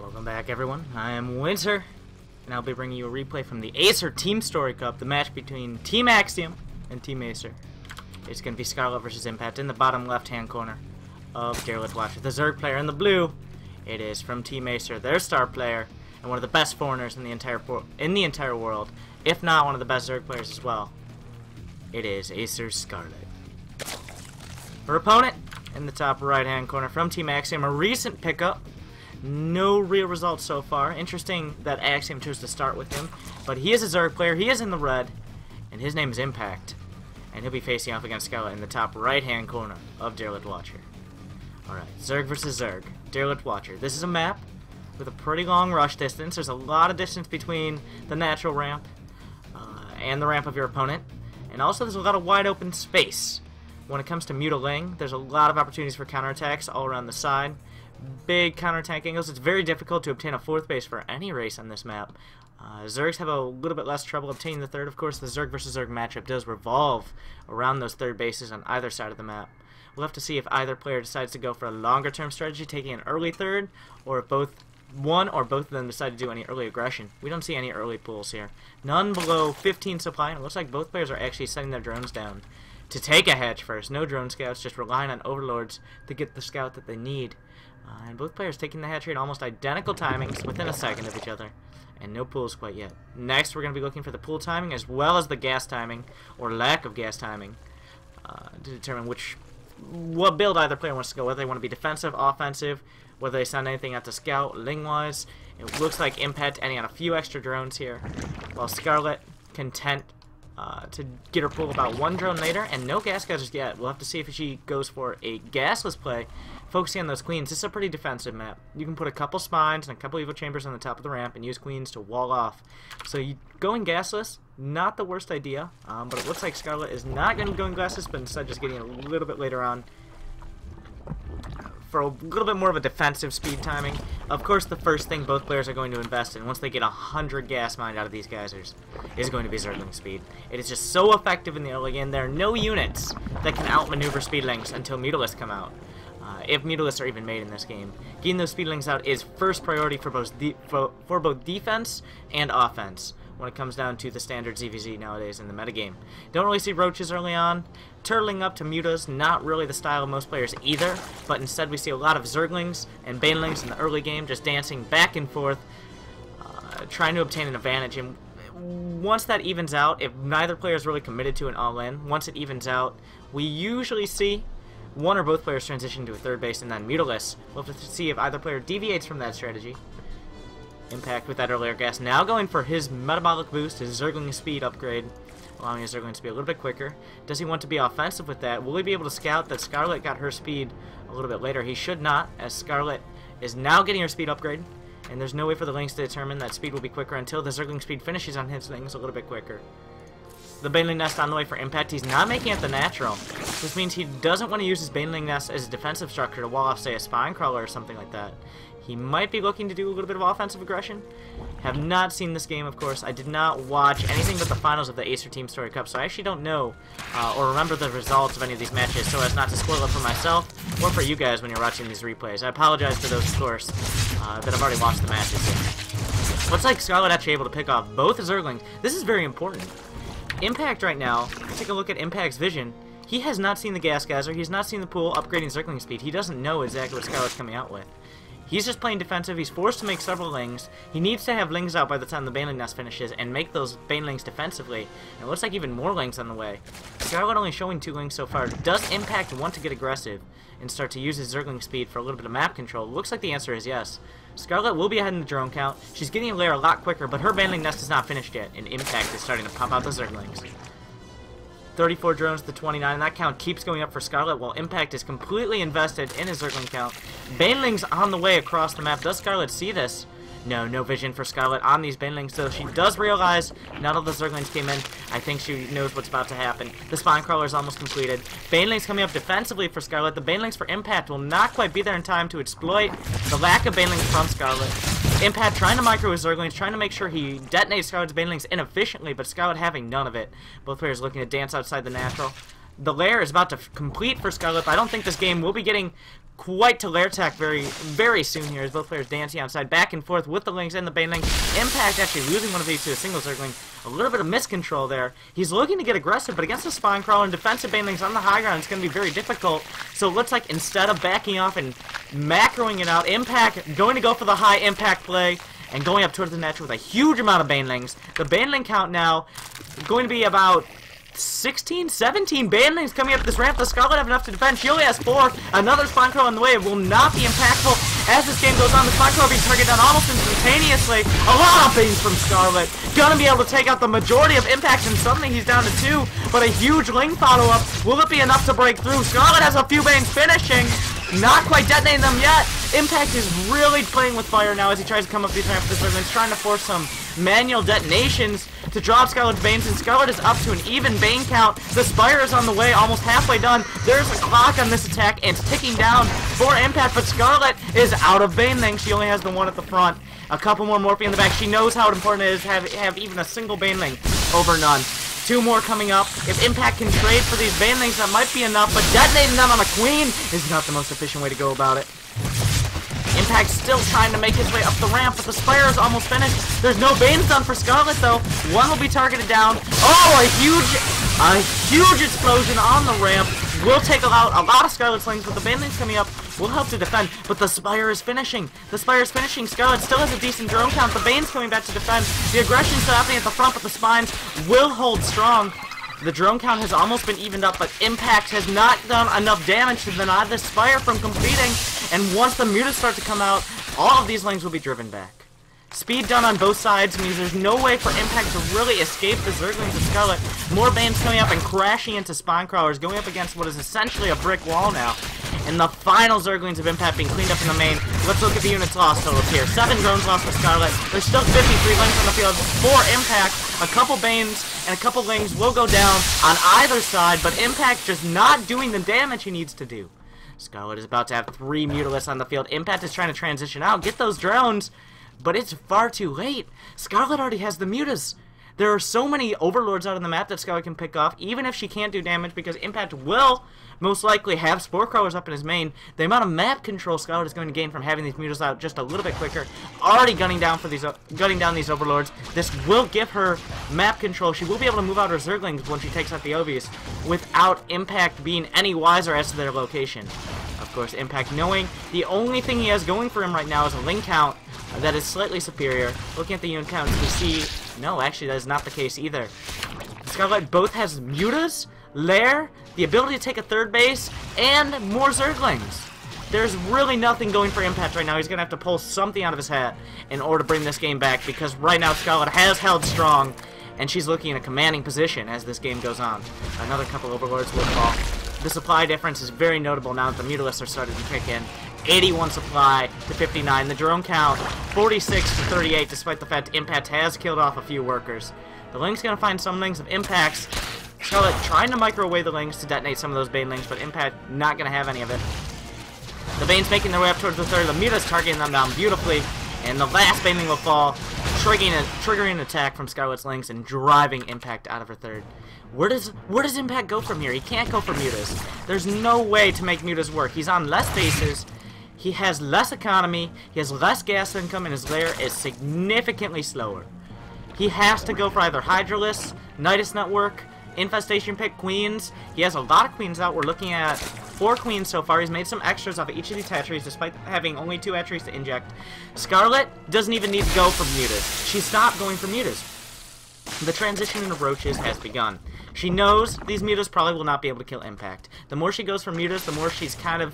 Welcome back, everyone. I am Winter, and I'll be bringing you a replay from the Acer Team Story Cup, the match between Team Axiom and Team Acer. It's going to be Scarlett versus Impact in the bottom left-hand corner of Scarlett Watcher. The Zerg player in the blue, it is from Team Acer, their star player, and one of the best foreigners in the entire world, if not one of the best Zerg players as well. It is AcerScarlett. Her opponent in the top right-hand corner from Team Axiom, a recent pickup. No real results so far. Interesting that Axiom chose to start with him, but he is a Zerg player. He is in the red, and his name is Impact, and he'll be facing off against Scarlett in the top right-hand corner of Scarlett Watcher. Alright, Zerg versus Zerg. Scarlett Watcher. This is a map with a pretty long rush distance. There's a lot of distance between the natural ramp and the ramp of your opponent, and also there's a lot of wide open space. When it comes to mutilating, there's a lot of opportunities for counterattacks all around the side. Big counterattack angles. It's very difficult to obtain a fourth base for any race on this map. Zergs have a little bit less trouble obtaining the third. Of course, the Zerg versus Zerg matchup does revolve around those third bases on either side of the map. We'll have to see if either player decides to go for a longer-term strategy, taking an early third, or if one or both of them decide to do any early aggression. We don't see any early pulls here. None below 15 supply, and it looks like both players are actually setting their drones down to take a hedge first. No drone scouts, just relying on overlords to get the scout that they need. And both players taking the hatch rate almost identical timings within a second of each other. And no pulls quite yet. Next, we're going to be looking for the pull timing as well as the gas timing, or lack of gas timing, to determine what build either player wants to go, whether they want to be defensive, offensive, whether they send anything out to scout, ling-wise. It looks like Impact ending on a few extra drones here, while Scarlett content to get her pull about one drone later, and no gas gathers yet. We'll have to see if she goes for a gasless play, focusing on those queens. This is a pretty defensive map. You can put a couple spines and a couple evil chambers on the top of the ramp and use queens to wall off. So going gasless, not the worst idea, but it looks like Scarlett is not going to be going gasless, but instead just getting it a little bit later on for a little bit more of a defensive speed timing. Of course, the first thing both players are going to invest in once they get 100 gas mined out of these geysers is going to be Zergling speed. It is just so effective in the early game. There are no units that can outmaneuver speedlings until Mutalisks come out. If Mutalisks are even made in this game. Getting those speedlings out is first priority for both defense and offense when it comes down to the standard ZVZ nowadays in the metagame. Don't really see roaches early on. Turtling up to mutas, not really the style of most players either, but instead we see a lot of Zerglings and Banelings in the early game just dancing back and forth, trying to obtain an advantage. And once that evens out, if neither player is really committed to an all-in, once it evens out, we usually see one or both players transition to a third base and then Mutalisks. We'll have to see if either player deviates from that strategy. Impact with that earlier gas. Now going for his metabolic boost, his Zergling speed upgrade, allowing his Zerglings to be a little bit quicker. Does he want to be offensive with that? Will he be able to scout that Scarlett got her speed a little bit later? He should not, as Scarlett is now getting her speed upgrade, and there's no way for the Lings to determine that speed will be quicker until the Zergling speed finishes on his Lings a little bit quicker. The Baneling Nest on the way for Impact. He's not making it the natural. This means he doesn't want to use his Baneling Nest as a defensive structure to wall off, say, a Spine Crawler or something like that. He might be looking to do a little bit of offensive aggression. Have not seen this game, of course. I did not watch anything but the finals of the Acer Team Story Cup, so I actually don't know or remember the results of any of these matches, so as not to spoil it for myself or for you guys when you're watching these replays. I apologize for those, of course, that have already watched the matches. Looks like Scarlett actually able to pick off both Zerglings. This is very important. Impact right now, take a look at Impact's vision. He has not seen the gas geyser. He's not seen the pool upgrading Zergling speed. He doesn't know exactly what Scarlett's coming out with. He's just playing defensive. He's forced to make several Lings. He needs to have Lings out by the time the Baneling Nest finishes and make those Banelings defensively. And it looks like even more Lings on the way. Scarlett only showing 2 Lings so far. Does Impact want to get aggressive and start to use his Zergling speed for a little bit of map control? Looks like the answer is yes. Scarlett will be ahead in the drone count. She's getting a lair a lot quicker, but her Baneling Nest is not finished yet, and Impact is starting to pop out the Zerglings. 34 drones to 29, and that count keeps going up for Scarlett while Impact is completely invested in his Zergling count. Banelings on the way across the map. Does Scarlett see this? No vision for Scarlett on these Banelings, so she does realize not all the Zerglings came in. I think she knows what's about to happen. The Spine Crawler is almost completed. Banelings coming up defensively for Scarlett. The Banelings for Impact will not quite be there in time to exploit the lack of Banelings from Scarlett. Impact trying to micro his Zerglings, trying to make sure he detonates Scarlett's Banelings inefficiently, but Scarlett having none of it. Both players looking to dance outside the natural. The lair is about to complete for Scarlett. I don't think this game will be getting quite to lair attack very soon here, as both players dancing outside back and forth with the Lynx and the Baneling. Impact actually losing one of these to a single Zergling. A little bit of miscontrol there. He's looking to get aggressive, but against the Spine Crawler and defensive Banelings on the high ground, it's going to be very difficult. So it looks like instead of backing off and macroing it out, Impact going to go for the high impact play and going up towards the net with a huge amount of Banelings. The Baneling count now going to be about 16, 17 Banelings coming up this ramp. The Scarlett have enough to defend. She only has 4. Another Spine Crawler on the way. It will not be impactful as this game goes on. The Spine Crawler being targeted down almost instantaneously. A lot of Banes from Scarlett. Gonna be able to take out the majority of impacts, and suddenly he's down to 2. But a huge Ling follow-up. Will it be enough to break through? Scarlett has a few Banes finishing. Not quite detonating them yet. Impact is really playing with fire now as he tries to come up these ramps. He's trying to force some manual detonations to drop Scarlett's Banes, and Scarlett is up to an even Bane count. The Spire is on the way, almost halfway done. There's a clock on this attack, and it's ticking down for Impact, but Scarlett is out of Baneling. She only has the 1 at the front. A couple more Morphe in the back. She knows how important it is to have even a single Baneling over none. 2 more coming up. If Impact can trade for these Banelings, that might be enough, but detonating them on a Queen is not the most efficient way to go about it. Impact still trying to make his way up the ramp, but the Spire is almost finished. There's no Banes done for Scarlett, though. 1 will be targeted down. Oh, a huge explosion on the ramp. Will take out a lot of Scarlett's Lings, but the Banelings coming up will help to defend. But the Spire is finishing. The Spire is finishing. Scarlett still has a decent drone count. The Bane's coming back to defend. The aggression still happening at the front, but the Spines will hold strong. The drone count has almost been evened up, but Impact has not done enough damage to deny the Spire from completing. And once the mutas start to come out, all of these Lings will be driven back. Speed done on both sides means there's no way for Impact to really escape the Zerglings of Scarlett. More Banes coming up and crashing into Spine Crawlers, going up against what is essentially a brick wall now. And the final Zerglings of Impact being cleaned up in the main. Let's look at the units lost totals here. 7 drones lost for Scarlett. There's still 53 Lings on the field for Impact. A couple Banes and a couple Lings will go down on either side, but Impact just not doing the damage he needs to do. Scarlett is about to have 3 Mutalisks on the field. Impact is trying to transition out, get those drones, but it's far too late. Scarlett already has the mutas. There are so many Overlords out on the map that Scarlett can pick off, even if she can't do damage, because Impact will most likely have Spore Crawlers up in his main. The amount of map control Scarlett is going to gain from having these mutas out just a little bit quicker, already gunning down these Overlords. This will give her map control. She will be able to move out her Zerglings when she takes out the Ovies without Impact being any wiser as to their location. Of course, Impact knowing the only thing he has going for him right now is a Ling count that is slightly superior. Looking at the unit counts, we see, no, actually that is not the case either. Scarlett both has mutas, lair, the ability to take a 3rd base, and more Zerglings. There's really nothing going for Impact right now. He's going to have to pull something out of his hat in order to bring this game back, because right now Scarlett has held strong, and she's looking in a commanding position as this game goes on. Another couple Overlords will fall. The supply difference is very notable now that the Mutalisks are starting to kick in. 81 supply to 59. The drone count, 46 to 38, despite the fact Impact has killed off a few workers. The Ling's going to find some Lings of Impacts. Scarlett trying to micro away the Lings to detonate some of those Banelings, but Impact not going to have any of it. The Banes making their way up towards the 3rd. The Muta's targeting them down beautifully, and the last Baneling will fall, triggering an attack from Scarlett's Lings and driving Impact out of her 3rd. Where does Impact go from here? He can't go for mutas. There's no way to make mutas work. He's on less bases. He has less economy. He has less gas income, and his lair is significantly slower. He has to go for either Hydralisks, Nidus Network, Infestation Pick, Queens. He has a lot of Queens out. We're looking at 4 Queens so far. He's made some extras off of each of these hatcheries, despite having only 2 hatcheries to inject. Scarlett doesn't even need to go for mutas. She stopped going for mutas. The transition into roaches has begun. She knows these mutas probably will not be able to kill Impact. The more she goes for mutas, the more she's kind of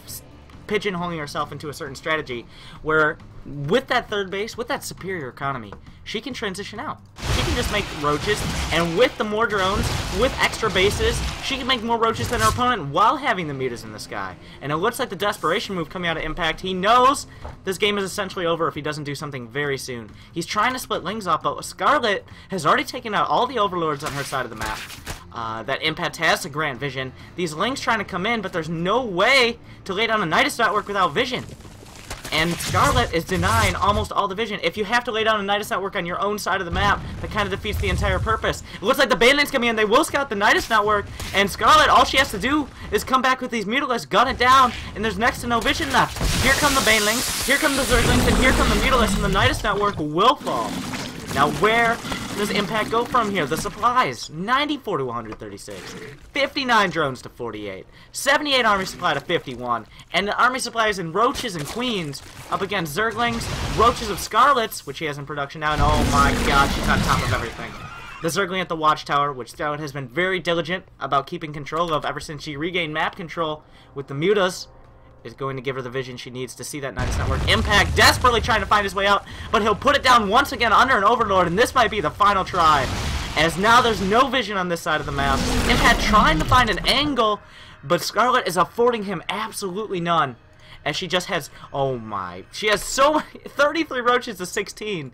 pigeonholing herself into a certain strategy where, with that 3rd base, with that superior economy, she can transition out. She can just make roaches, and with the more drones, with extra bases, she can make more roaches than her opponent while having the mutas in the sky. And it looks like the desperation move coming out of Impact. He knows this game is essentially over if he doesn't do something very soon. He's trying to split Lings off, but Scarlett has already taken out all the Overlords on her side of the map. That Impact has to grant vision. These Lings trying to come in, but there's no way to lay down a Nidus Network without vision. And Scarlett is denying almost all the vision. If you have to lay down a Nidus network on your own side of the map, that kind of defeats the entire purpose. It looks like the Baneling's coming in. They will scout the Nidus network, and Scarlett, all she has to do is come back with these Mutalisks, gun it down, and there's next to no vision left. Here come the Banelings, here come the Zerglings, and here come the Mutalisks, and the Nidus network will fall. Now where does Impact go from here? The supplies, 94 to 136, 59 drones to 48, 78 army supply to 51, and the army supplies in Roaches and Queens up against Zerglings, Roaches of Scarletts, which he has in production now, and oh my god, she's on top of everything. The Zergling at the Watchtower, which Scarlett has been very diligent about keeping control of ever since she regained map control with the Mutas, is going to give her the vision she needs to see that Nidus network. Impact desperately trying to find his way out, but he'll put it down once again under an Overlord, and this might be the final try, as now there's no vision on this side of the map. Impact trying to find an angle, but Scarlett is affording him absolutely none, as she just has, oh my, she has so many, 33 Roaches to 16.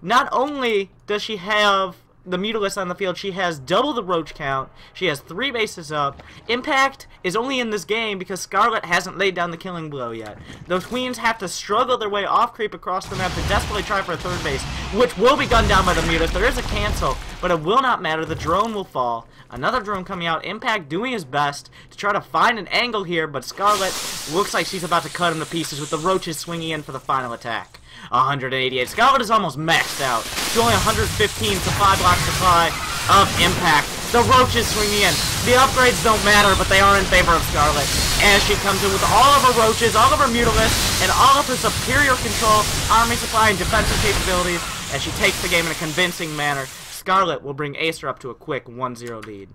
Not only does she have the Mutalisks on the field, she has double the Roach count, she has 3 bases up. Impact is only in this game because Scarlett hasn't laid down the killing blow yet. Those Queens have to struggle their way off creep across the map to desperately try for a 3rd base, which will be gunned down by the Mutas. There is a cancel, but it will not matter, the drone will fall. Another drone coming out, Impact doing his best to try to find an angle here, but Scarlett looks like she's about to cut him to pieces with the Roaches swinging in for the final attack. 188. Scarlett is almost maxed out. She's only 115 supply block supply of Impact. The Roaches swinging in. The upgrades don't matter, but they are in favor of Scarlett. As she comes in with all of her Roaches, all of her Mutalisks, and all of her superior control, army supply, and defensive capabilities, as she takes the game in a convincing manner. Scarlett will bring Acer up to a quick 1-0 lead.